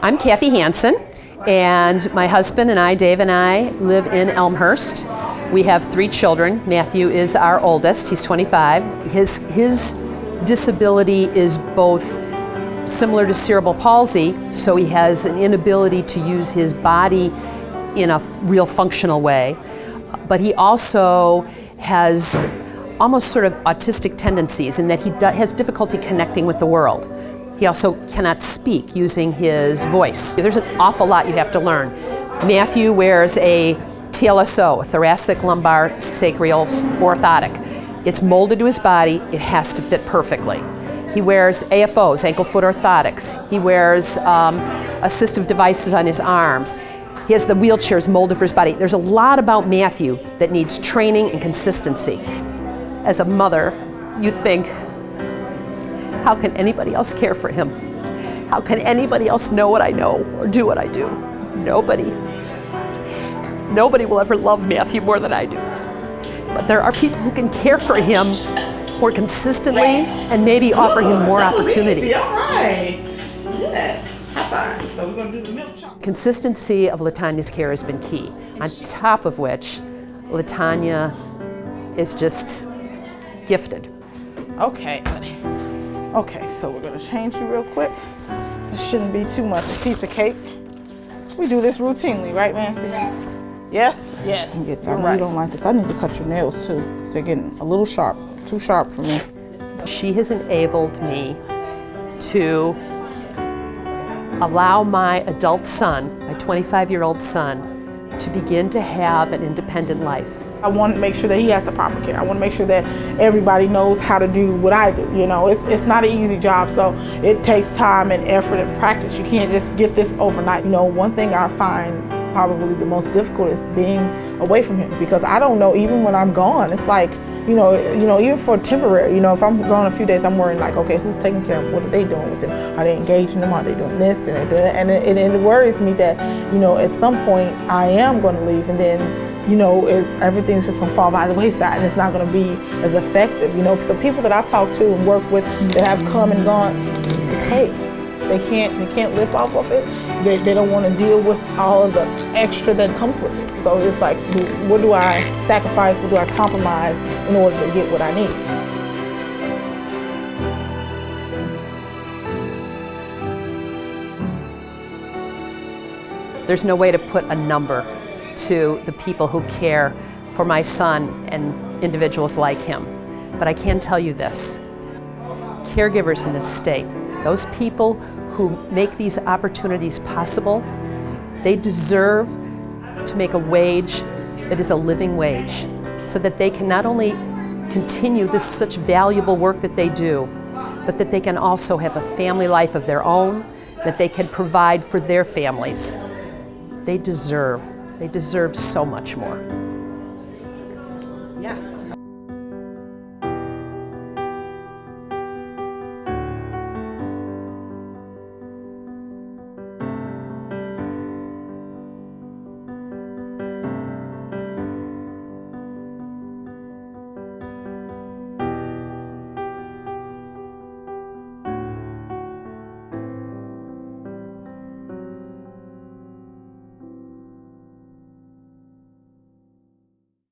I'm Kathy Hansen, and my husband and I, Dave and I, live in Elmhurst. We have 3 children. Matthew is our oldest. He's 25. His disability is both similar to cerebral palsy, so he has an inability to use his body in a real functional way, but he also has almost sort of autistic tendencies in that he has difficulty connecting with the world. He also cannot speak using his voice. There's an awful lot you have to learn. Matthew wears a TLSO, a thoracic lumbar sacral orthotic. It's molded to his body. It has to fit perfectly. He wears AFOs, ankle foot orthotics. He wears assistive devices on his arms. He has the wheelchairs molded for his body. There's a lot about Matthew that needs training and consistency. As a mother, you think, how can anybody else care for him? How can anybody else know what I know or do what I do? Nobody. Nobody will ever love Matthew more than I do. But there are people who can care for him more consistently and maybe offer him more opportunity. All right. Yes. High five. So we're going to do the milk chocolate. Consistency of LaTanya's care has been key. On top of which, LaTanya is just gifted. Okay, buddy. Okay, so we're gonna change you real quick. It shouldn't be too much a piece of cake. We do this routinely, right, Nancy? Yes? Yes. I know you don't like this. I need to cut your nails too. So they're getting a little sharp, too sharp for me. She has enabled me to allow my adult son, my 25-year-old son, to begin to have an independent life. I want to make sure that he has the proper care. I want to make sure that everybody knows how to do what I do. You know, it's not an easy job, so it takes time and effort and practice. You can't just get this overnight. You know, one thing I find probably the most difficult is being away from him, because I don't know, even when I'm gone, it's like, you know, even for temporary, you know, if I'm gone a few days, I'm worrying like, okay, who's taking care of him? What are they doing with him? Are they engaging them? Are they doing this? And it worries me that, you know, at some point I am going to leave, and then, you know, everything's just going to fall by the wayside, and it's not going to be as effective. You know, the people that I've talked to and worked with that have come and gone, hey, they can't live off of it. They don't want to deal with all of the extra that comes with it. So it's like, what do I sacrifice? What do I compromise in order to get what I need? There's no way to put a number to the people who care for my son and individuals like him. But I can tell you this, caregivers in this state, those people who make these opportunities possible, they deserve to make a wage that is a living wage, so that they can not only continue this such valuable work that they do, but that they can also have a family life of their own, that they can provide for their families. They deserve so much more.